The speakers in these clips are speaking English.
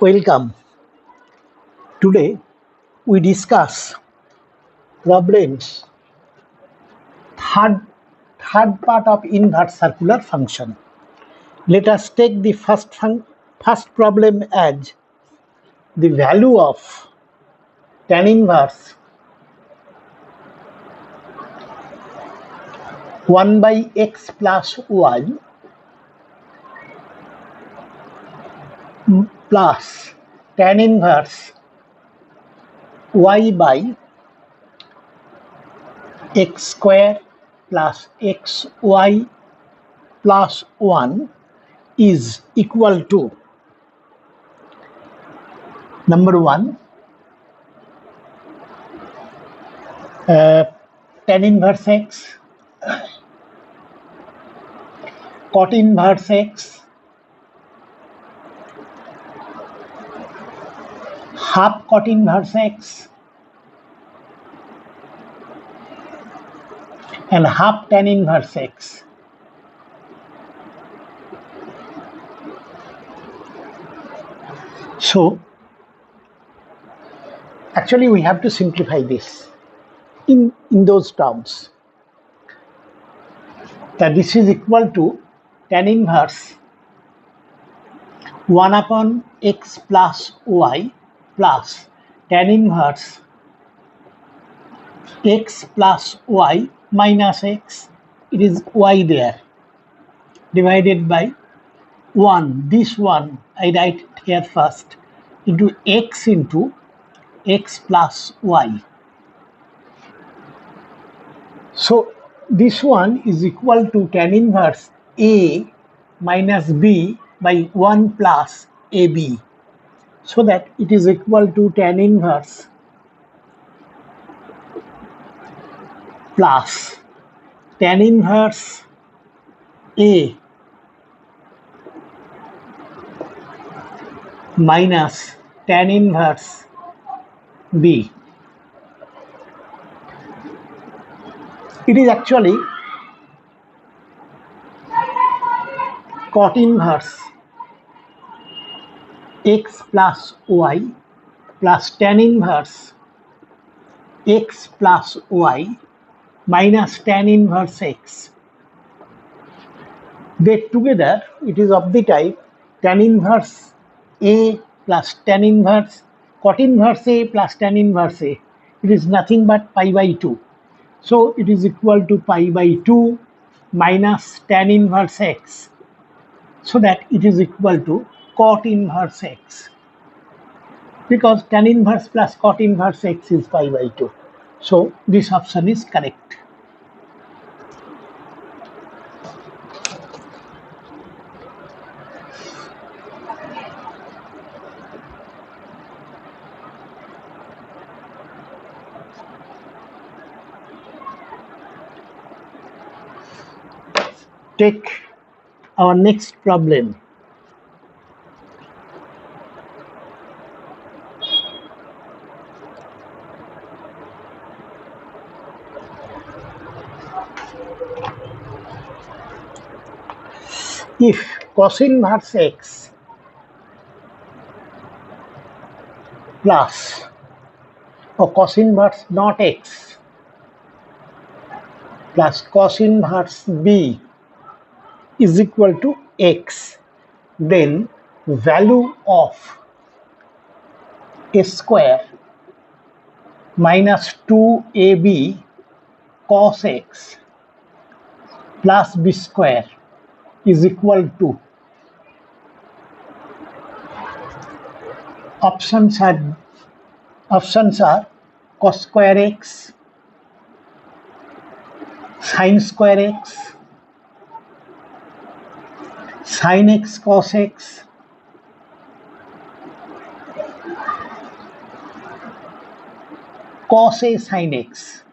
Welcome. Today we discuss problems third part of inverse circular function. Let us take the first problem as the value of tan inverse 1 by x plus y plus tan inverse y by x square plus xy plus 1 is equal to number 1 tan inverse x, cot inverse x, half cot inverse x, and half tan inverse x. So actually we have to simplify this in those terms, that this is equal to tan inverse 1 upon x plus y plus tan inverse x plus y minus x, it is y there, divided by 1, this one I write it here first, into x plus y. So this one is equal to tan inverse a minus b by 1 plus ab, so that it is equal to tan inverse plus tan inverse a minus tan inverse b. It is actually cot inverse x plus y plus tan inverse x plus y minus tan inverse x. They together, it is of the type tan inverse a plus tan inverse cot inverse a plus tan inverse a. It is nothing but pi by 2. So it is equal to pi by 2 minus tan inverse x, so that it is equal to cot inverse x, because tan inverse plus cot inverse x is pi by 2. So this option is correct. Take our next problem. If cos inverse x plus or cos inverse not x plus cos inverse b is equal to x, then value of a square minus 2ab cos x plus b square is equal to, options are cos square x, sin square x, sin x cos x, cos a sin x.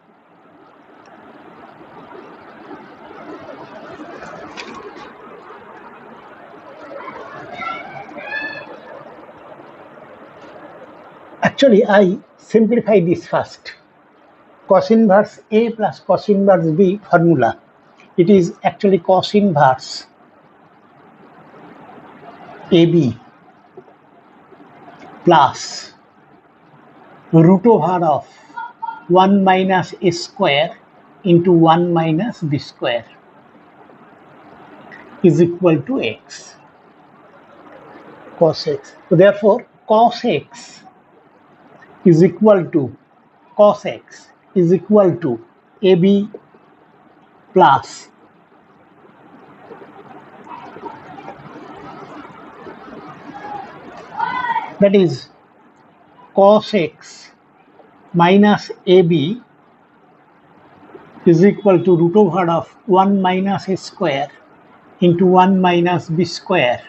Actually, I simplify this first. Cos inverse a plus cos inverse b formula. It is actually cos inverse ab plus root over of 1 minus a square into 1 minus b square is equal to x, cos x. So therefore, cos x is equal to ab plus that is cos x minus ab is equal to root over of 1 minus a square into 1 minus b square.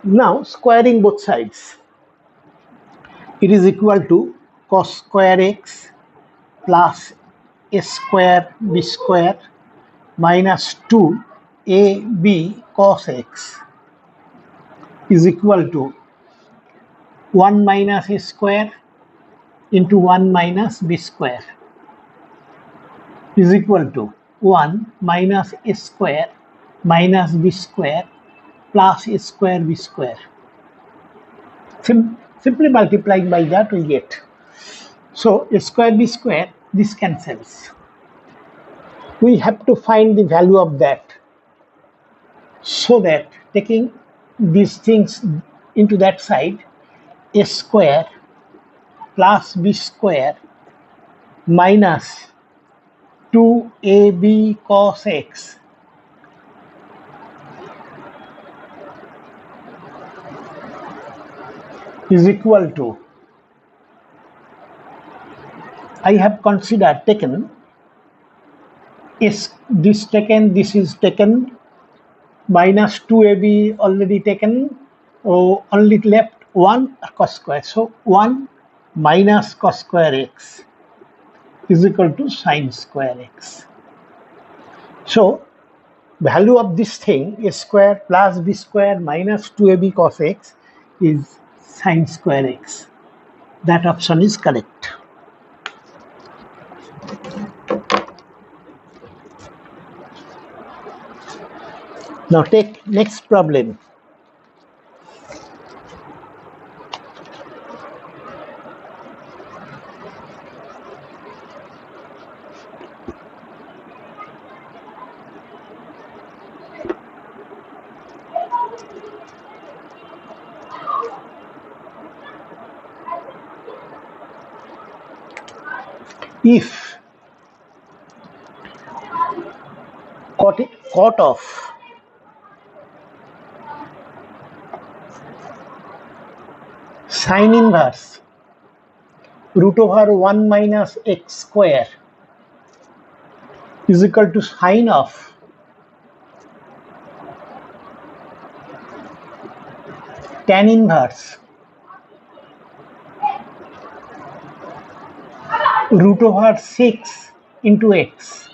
Now squaring both sides, it is equal to cos square x plus a square b square minus 2ab cos x is equal to 1 minus a square into 1 minus b square is equal to 1 minus a square minus b square plus a square b square. Simply multiplying by that we get. So a square b square, this cancels. We have to find the value of that, so that taking these things into that side, a square plus b square minus 2ab cos x is equal to, I have considered taken, is this taken, this is taken, minus 2ab already taken, only left 1 cos square. So 1 minus cos square x is equal to sin square x. So value of this thing, a square plus b square minus 2ab cos x, is sin square x. That option is correct. Now take next problem. If cot of sin inverse root over 1 minus x square is equal to sin of tan inverse root over 6 into x.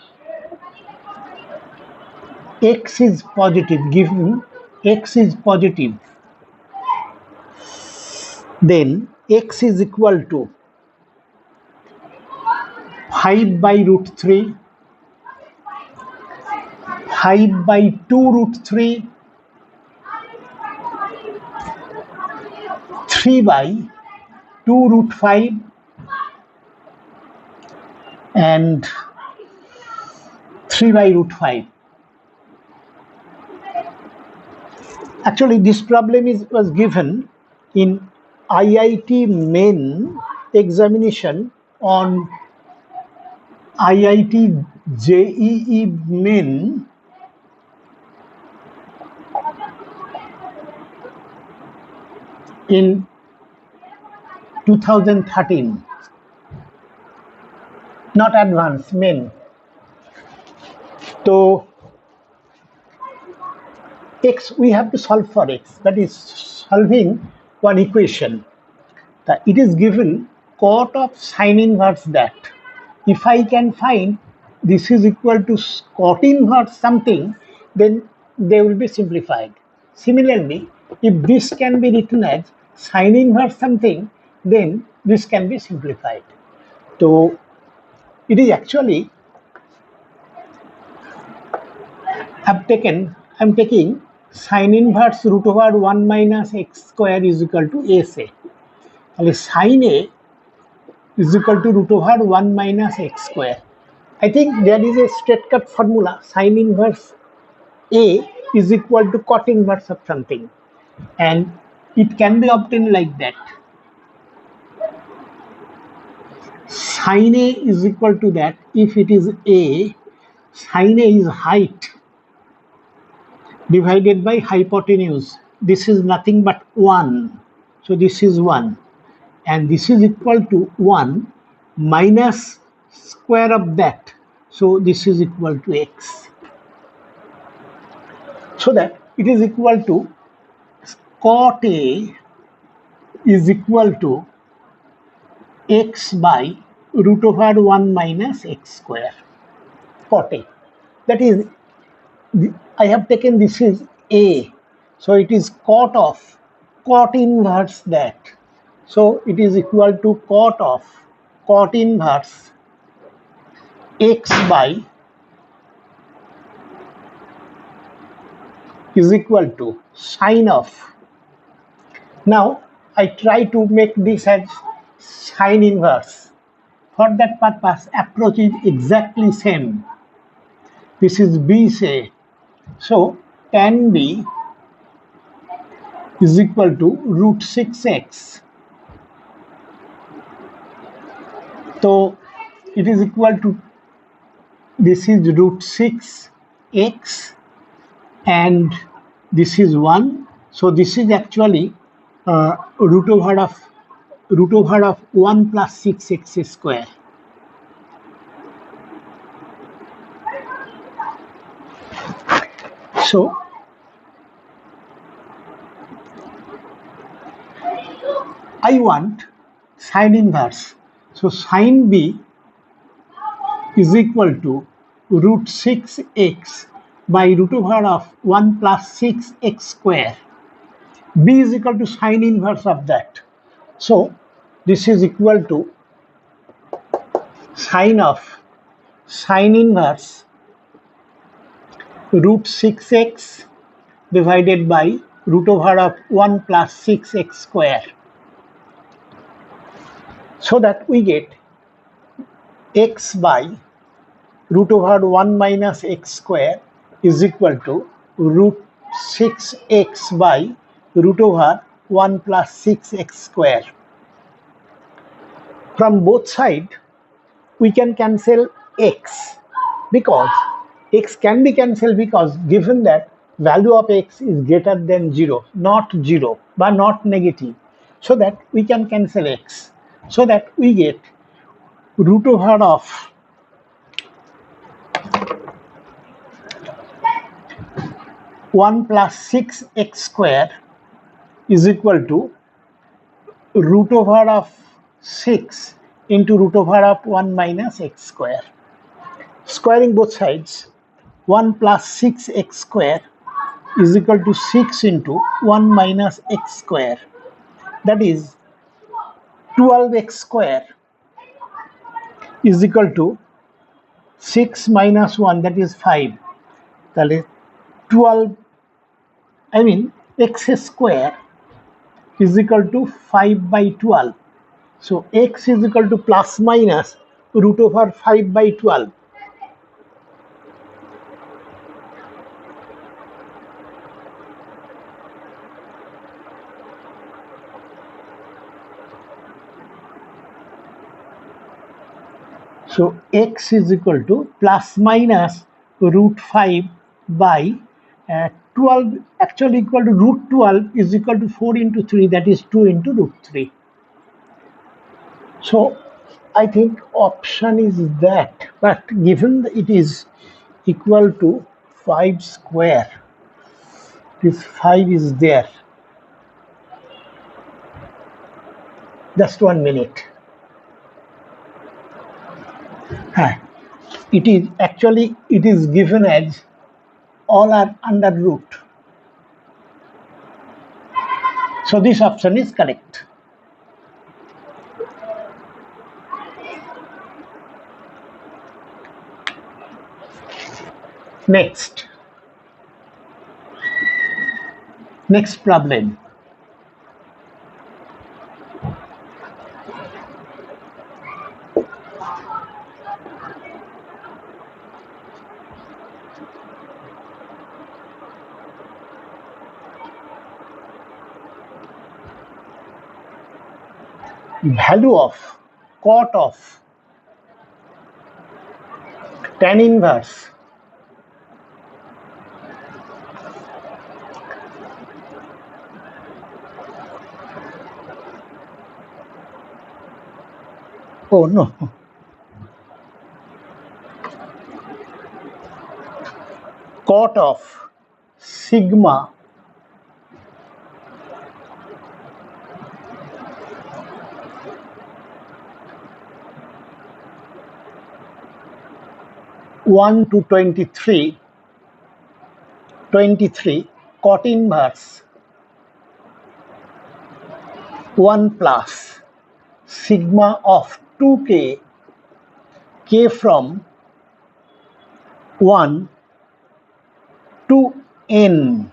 X is positive, given x is positive, then x is equal to 5 by root 3, 5 by 2 root 3, 3 by 2 root 5, and 3 by root 5. Actually, this problem was given in IIT main examination on IIT JEE main in 2013, not advanced, main. So x, we have to solve for x, that is solving one equation. It is given cot of sin inverse that. If I can find this is equal to cot inverse something, then they will be simplified. Similarly, if this can be written as sin inverse something, then this can be simplified. So it is actually, I'm taking sin inverse root over 1 minus x square is equal to sa. তাহলে sin a is equal to root over 1 minus x square. I think there is a straight cut formula. Sin inverse a is equal to cot inverse of something, and it can be obtained like that. Sin a is equal to that if it is a, sin a is height divided by hypotenuse. This is nothing but 1. So this is 1. And this is equal to 1 minus square of that. So this is equal to x. So that it is equal to cot A is equal to x by root over 1 minus x square. Cot A. That is, I have taken this is A. So it is cot of cot inverse that. So it is equal to cot of cot inverse x by is equal to sine of. Now I try to make this as sine inverse. For that purpose, approach is exactly same. This is B say. So tan B is equal to root 6x. So it is equal to, this is root 6x and this is 1. So this is actually root over of 1 plus 6x square. So I want sine inverse. So sine B is equal to root 6x by root over of 1 plus 6x square. B is equal to sine inverse of that. So this is equal to sine of sine inverse root 6x divided by root over of 1 plus 6x square. So that we get x by root over 1 minus x square is equal to root 6x by root over 1 plus 6x square. From both sides, we can cancel x, because x can be cancelled because given that value of x is greater than 0, not 0, but not negative. So that we can cancel x. So that we get root over of 1 plus 6x square is equal to root over of 6 into root over of 1 minus x square. Squaring both sides, 1 plus 6x square is equal to 6 into 1 minus x square. That is 12x square is equal to 6 minus 1, that is 5. That is 12, x square is equal to 5 by 12. So x is equal to plus minus root over 5 by 12. So x is equal to plus minus root 5 by 12, actually equal to root 12 is equal to 4 into 3, that is 2 into root 3. So I think option is that, but given it is equal to 5 square, this 5 is there. Just 1 minute. It is actually, it is given as all are under root. So this option is correct. Next, Next problem. Value of cot of tan inverse oh no, cot of sigma one to 23 cot inverse 1 plus sigma of 2k k from 1 to n,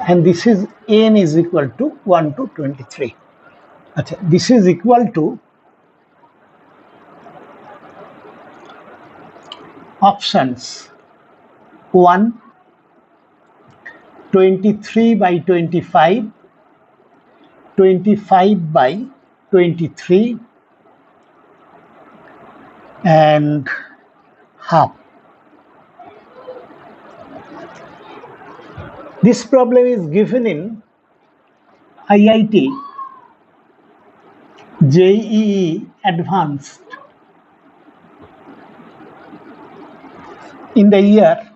and this is n is equal to 1 to 23. Achha, this is equal to options 1 23 by 25, 25 by 23, and half. This problem is given in IIT JEE Advanced in the year 2023.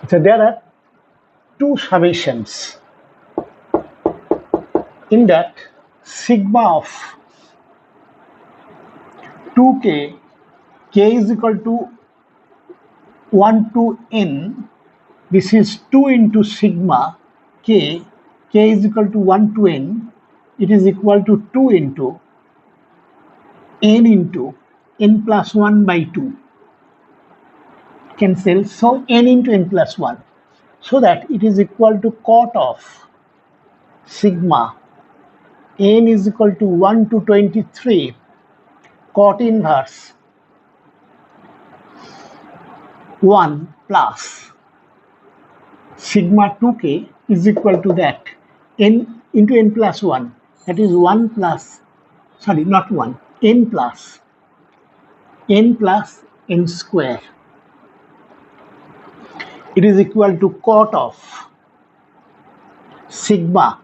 So there are two summations. In that, sigma of 2k, k is equal to 1 to n. This is 2 into sigma k is equal to 1 to n. It is equal to 2 into n plus 1 by 2. Cancel, so n into n plus 1. So that it is equal to cot of sigma n is equal to 1 to 23 cot inverse 1 plus sigma 2k is equal to that n into n plus 1, that is 1 plus, sorry, not 1, n plus n square. It is equal to cot of sigma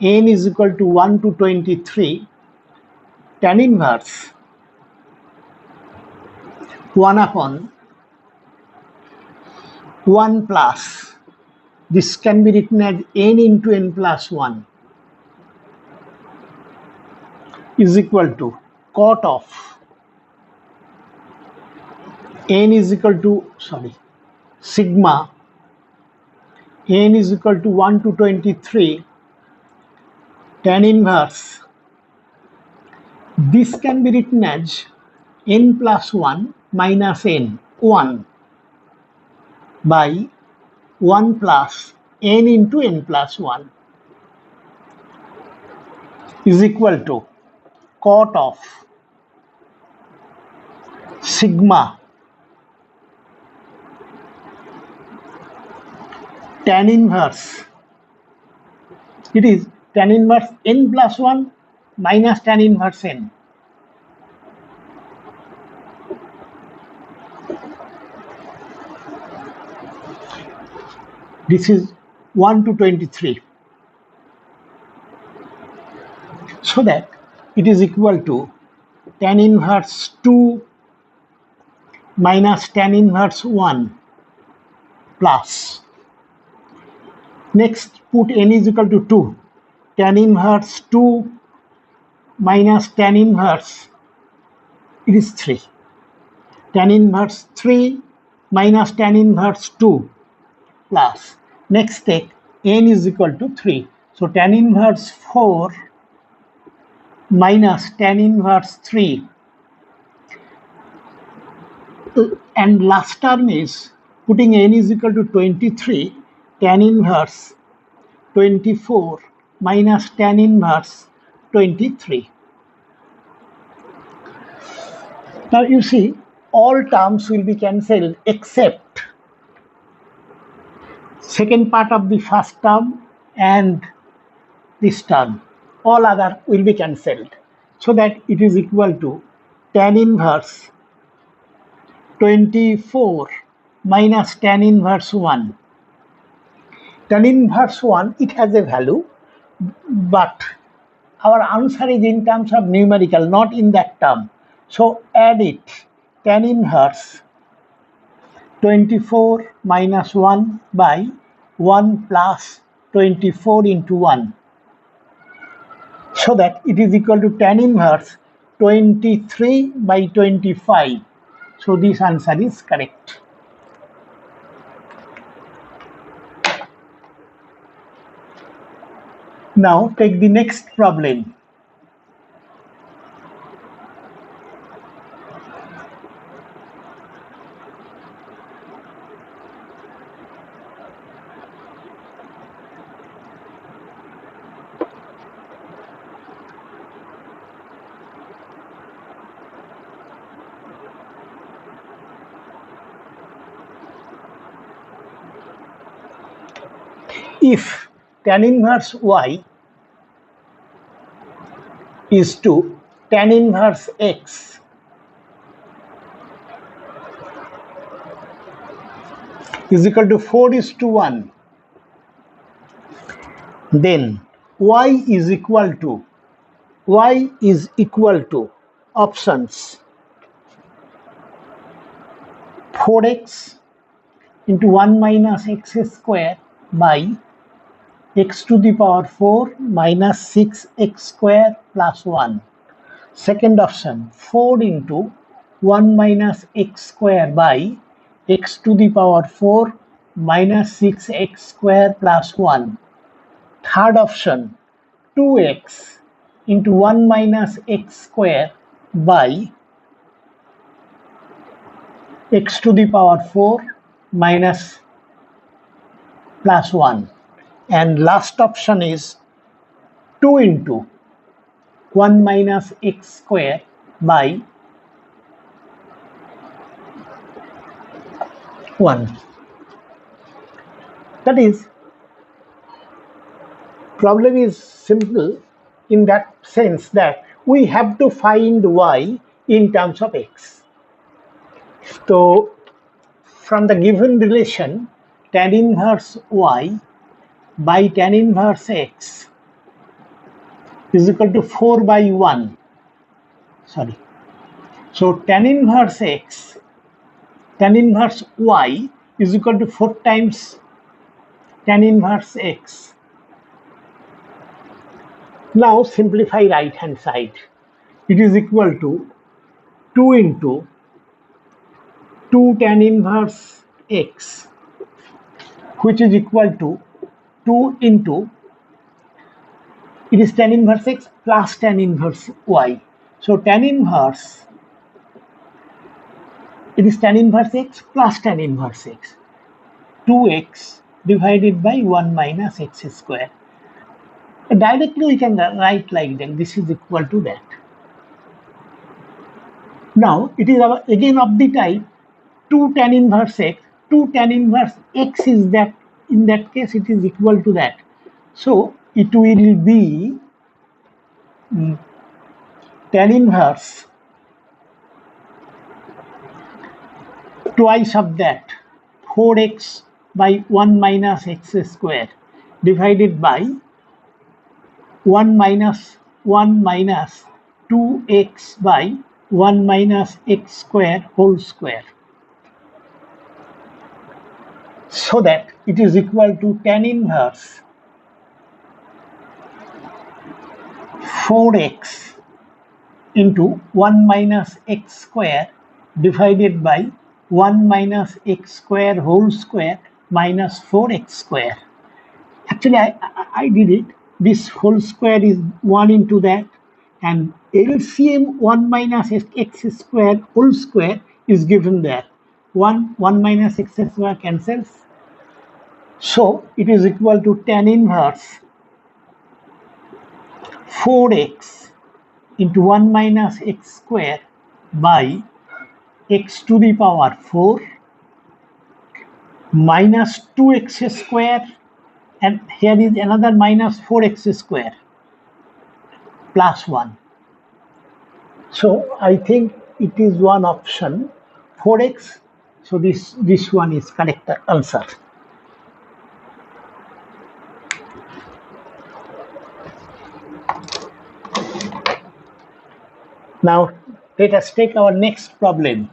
n is equal to 1 to 23 tan inverse 1 upon 1 plus, this can be written as n into n plus 1 is equal to cot of n is equal to, sigma n is equal to 1 to 23 tan inverse. This can be written as n plus 1 minus n, 1 by 1 plus n into n plus 1 is equal to cot of sigma tan inverse. It is tan inverse n plus 1 minus tan inverse n. This is 1 to 23. So that it is equal to tan inverse 2 minus tan inverse 1 plus. Next, put n is equal to 2. Tan inverse 2 minus tan inverse, it is 3. Tan inverse 3 minus tan inverse 2 plus. Next, take n is equal to 3. So tan inverse 4 minus tan inverse 3, and last term is putting n is equal to 23, tan inverse 24 minus tan inverse 23. Now you see, all terms will be cancelled except second part of the first term and this term. All other will be cancelled, so that it is equal to tan inverse 24 minus tan inverse 1. Tan inverse 1, it has a value, but our answer is in terms of numerical, not in that term. So add it, tan inverse 24 minus 1 by 1 plus 24 into 1. So that it is equal to tan inverse 23 by 25. So this answer is correct. Now take the next problem. If tan inverse y is to tan inverse x is equal to 4:1, then y is equal to options 4x into 1 minus x square by x to the power 4 minus 6x square plus 1. Second option, 4 into 1 minus x square by x to the power 4 minus 6x square plus 1. Third option, 2x into 1 minus x square by x to the power 4 minus plus 1. And last option is 2 into 1 minus x square by 1. That is, problem is simple in that sense that we have to find y in terms of x. So from the given relation, tan inverse y by tan inverse x is equal to 4 by 1. Sorry. So tan inverse y is equal to 4 times tan inverse x. Now simplify right hand side. It is equal to 2 into 2 tan inverse x, which is equal to 2 into, it is tan inverse x plus tan inverse y. So tan inverse, it is tan inverse x plus tan inverse x. 2x divided by 1 minus x square. Directly we can write like that. This is equal to that. Now it is again of the type 2 tan inverse x. 2 tan inverse x is that, in that case it is equal to that. So it will be tan inverse twice of that, 4x by 1 minus x square divided by 1 minus 2x by 1 minus x square whole square. So that it is equal to tan inverse 4x into 1 minus x square divided by 1 minus x square whole square minus 4x square. Actually, I did it. This whole square is 1 into that. and LCM 1 minus x square whole square is given there. 1 minus x square cancels. So it is equal to tan inverse 4x into 1 minus x square by x to the power 4 minus 2x square, and here is another minus 4x square plus 1. So I think it is one option 4x. So this one is correct answer. Now let us take our next problem.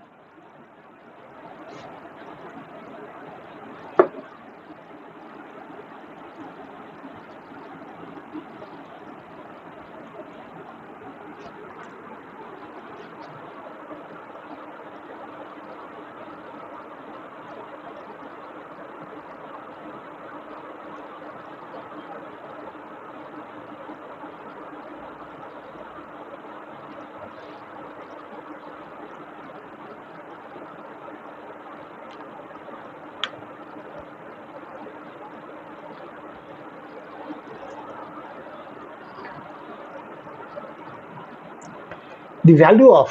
The value of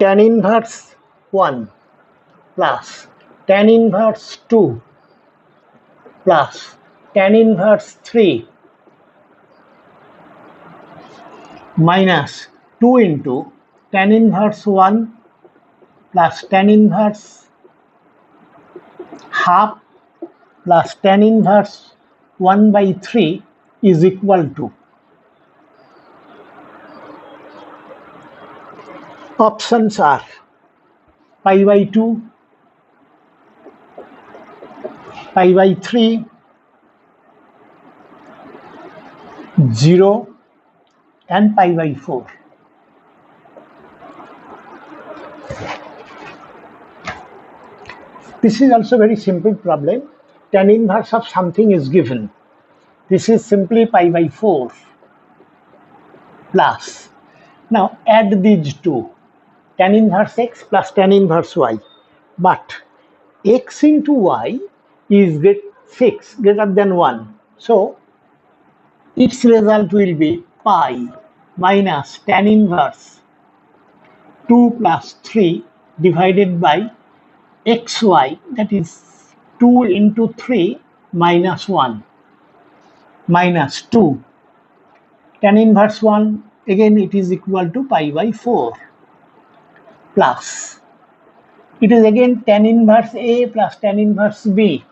tan inverse 1 plus tan inverse 2 plus tan inverse 3 minus 2 into tan inverse 1 plus tan inverse half plus tan inverse 1 by 3 is equal to. Options are pi by 2, pi by 3, 0 and pi by 4. This is also very simple problem. Tan inverse of something is given. This is simply pi by 4 plus. Now add these two, tan inverse x plus tan inverse y. But x into y is 6 greater than 1. So its result will be pi minus tan inverse 2 plus 3 divided by xy, that is 2 into 3 minus 1 minus 2. Tan inverse 1, again it is equal to pi by 4 plus. It is again tan inverse A plus tan inverse B,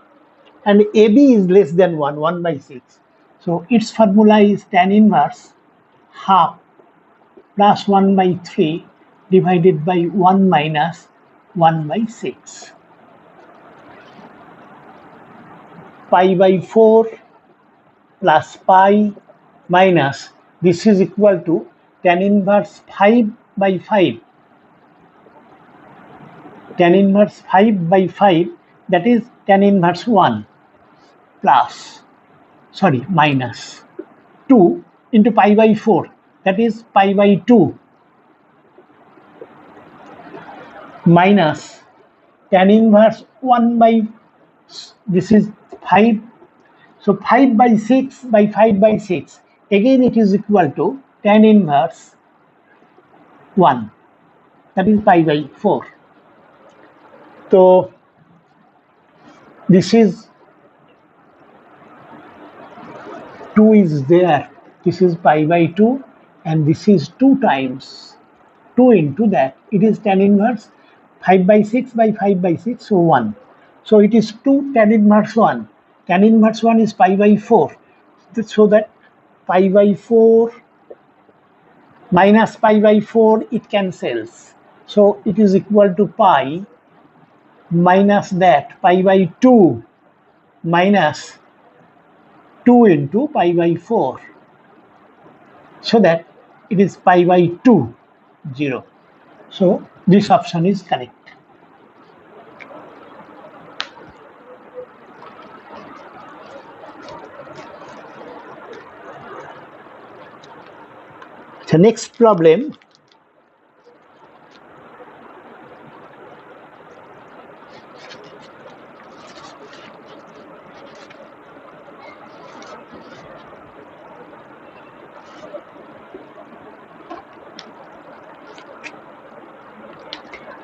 and AB is less than 1 by 6. So its formula is tan inverse half plus 1 by 3 divided by 1 minus 1 by 6. Pi by 4 plus pi minus, this is equal to tan inverse 5 by 5. Tan inverse 5 by 5, that is tan inverse 1 plus, minus 2 into pi by 4, that is pi by 2 minus tan inverse 1 by, this is 5. So 5 by 6 by 5 by 6, again it is equal to tan inverse 1, that is pi by 4. So this is 2 is there, this is pi by 2, and this is 2 times 2 into that, it is tan inverse 5 by 6 by 5 by 6, so 1. So it is 2 tan inverse 1. Tan inverse 1 is pi by 4. So that pi by 4 minus pi by 4, it cancels. So it is equal to pi minus that pi by 2 minus 2 into pi by 4. So that it is pi by 2, 0. So this option is correct. The next problem,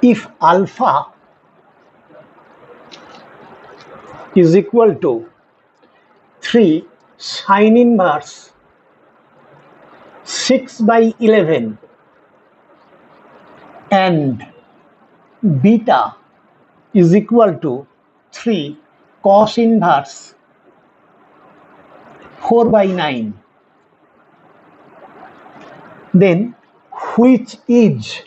if alpha is equal to 3 sine inverse 6/11 and beta is equal to 3 cos inverse 4/9, then which is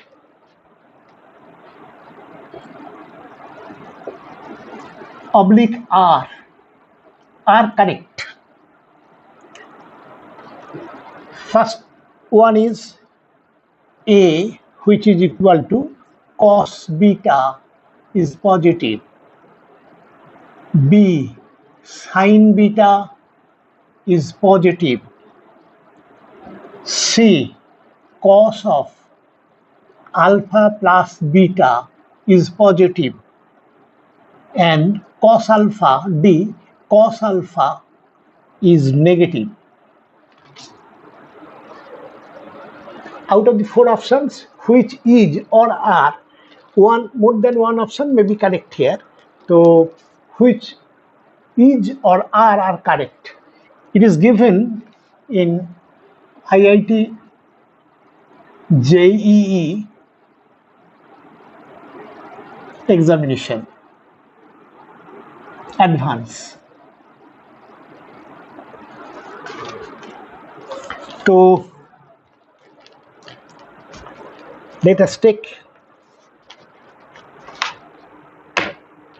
oblique R are correct? First one is A, which is equal to cos beta is positive. B, sin beta is positive. C, cos of alpha plus beta is positive. And cos alpha, D, cos alpha is negative. Out of the 4 options, which is or are, more than one option may be correct here. So, which is or are correct? It is given in IIT JEE examination, advance. So, let us take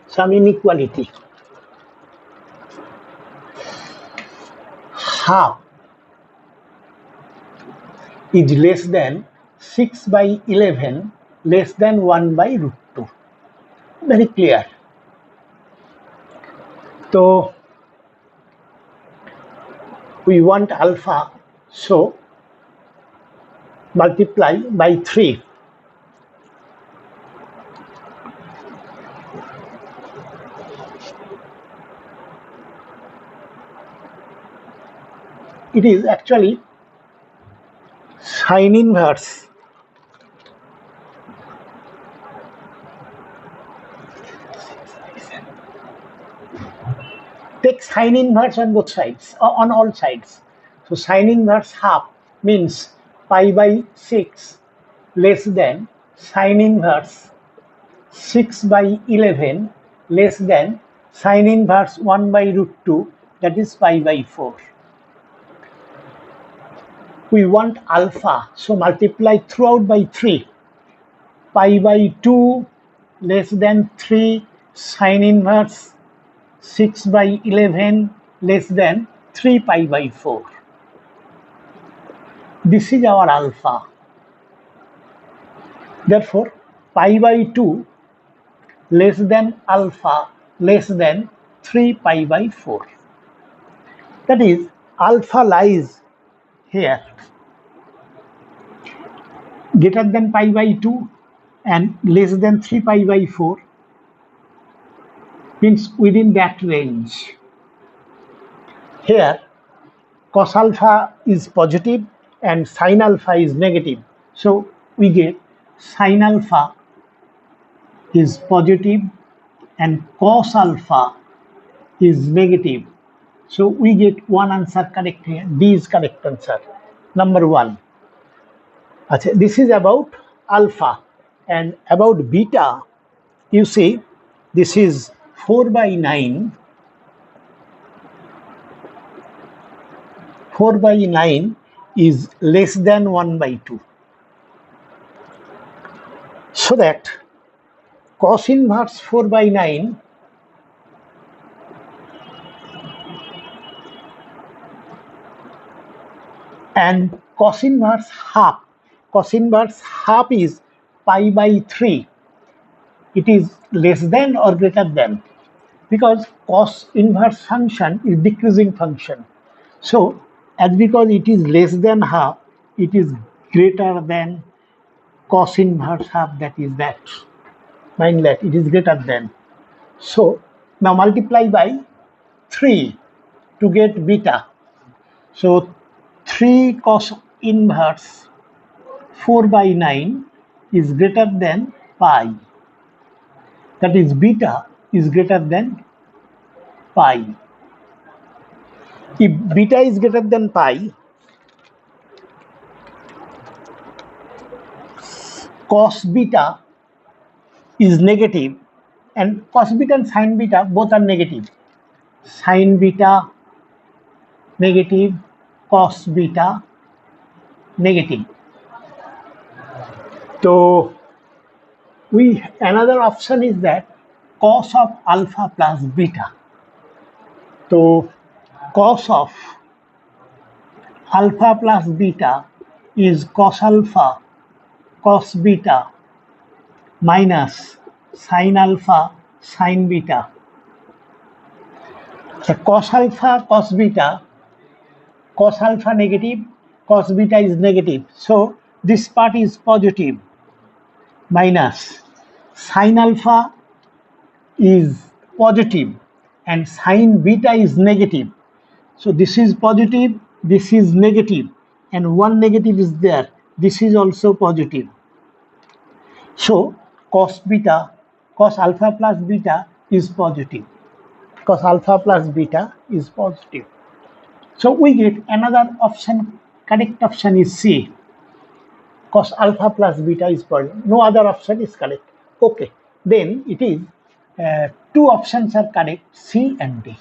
some inequality. Half is less than 6/11 less than 1/√2. Very clear. So we want alpha, so multiply by 3. It is actually sine inverse take sine inverse on both sides, on all sides. So sine inverse half means pi/6 less than sine inverse 6/11 less than sine inverse 1/√2, that is pi/4. We want alpha, so multiply throughout by 3. Pi/2 less than 3 sine inverse 6/11 less than 3 pi/4. This is our alpha. Therefore, pi/2 less than alpha less than 3 pi/4. That is, alpha lies here greater than pi/2 and less than 3 pi/4, means within that range. Here cos alpha is positive and sin alpha is negative, so we get sin alpha is positive and cos alpha is negative. So we get one answer correct here. D is correct answer, number 1. This is about alpha, and about beta, you see this is 4/9. 4/9 is less than 1/2. So that cos inverse 4/9 and cos inverse half. Cos inverse half is pi/3. It is less than or greater than, because cos inverse function is decreasing function. So, as because it is less than half, it is greater than cos inverse half, that is that. Mind that it is greater than. So now multiply by 3 to get beta. So 3 cos inverse 4 by 9 is greater than pi. That is beta is greater than pi. If beta is greater than pi, cos beta is negative, and cos beta and sin beta both are negative. Sin beta negative, cos beta negative. So another option is that cos of alpha plus beta. So cos of alpha plus beta is cos alpha cos beta minus sin alpha sin beta. So cos alpha cos beta, cos alpha negative, cos beta is negative. So this part is positive, minus sin alpha is positive and sin beta is negative. So this is positive, this is negative, and one negative is there. This is also positive. So cos beta, cos alpha plus beta is positive. Cos alpha plus beta is positive. So we get another option. Correct option is C. Cos alpha plus beta is positive. No other option is correct. Okay. Then it is two options are correct, C and D.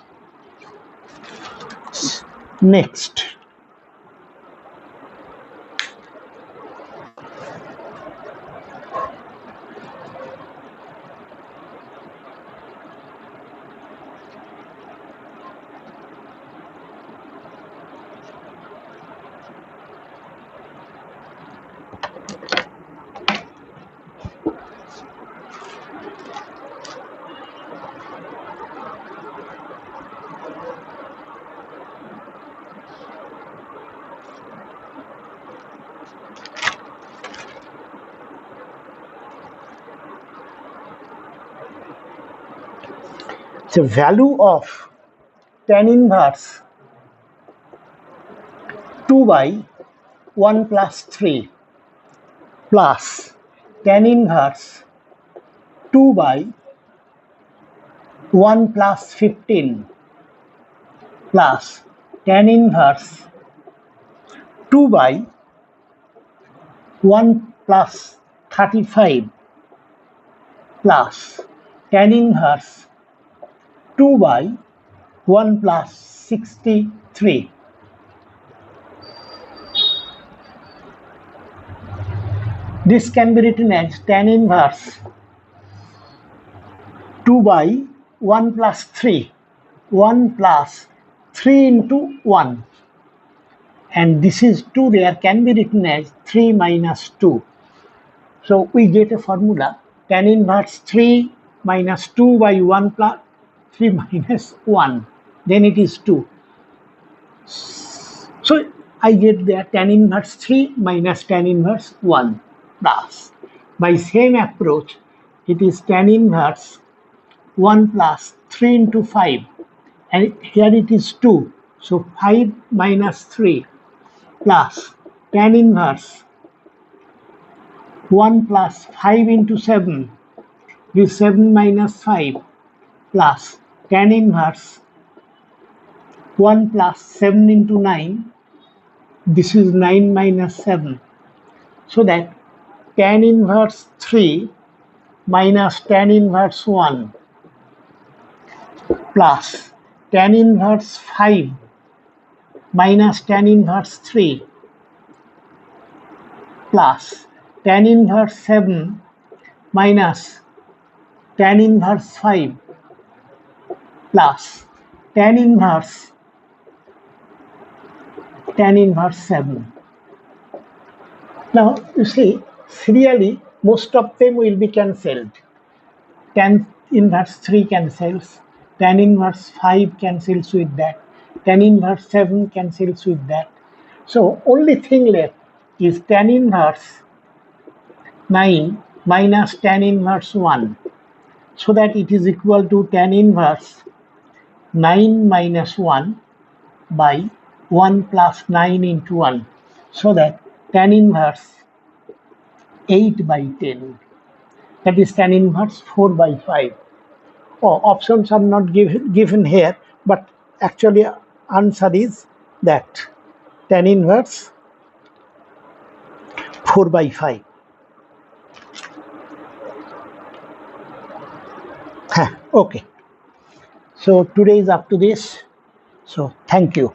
Next. The value of tan inverse 2 by 1 plus 3 plus tan inverse 2 by 1 plus 15 plus tan inverse 2 by 1 plus 35 plus tan inverse 2 by 1 plus 63. This can be written as tan inverse 2 by 1 plus 3. 1 plus 3 into 1. And this is 2 there, can be written as 3 minus 2. So we get a formula, tan inverse 3 minus 2 by 1 plus 3 minus 1, then it is 2. So I get there tan inverse 3 minus tan inverse 1 plus. By same approach, it is tan inverse 1 plus 3 into 5, and here it is 2. So 5 minus 3 plus tan inverse 1 plus 5 into 7, this 7 minus 5 plus tan inverse 1 plus 7 into 9, this is 9 minus 7. So that tan inverse 3 minus tan inverse 1 plus tan inverse 5 minus tan inverse 3 plus tan inverse 7 minus tan inverse 5 plus tan inverse 7. Now you see, serially most of them will be cancelled. Tan inverse 3 cancels, tan inverse 5 cancels with that, tan inverse 7 cancels with that. So only thing left, is tan inverse 9 minus tan inverse 1, so that it is equal to tan inverse 9 minus 1 by 1 plus 9 into 1, so that tan inverse 8 by 10, that is tan inverse 4 by 5. Oh, options are not given here, but actually answer is that tan inverse 4 by 5. Okay, so today is up to this. So thank you.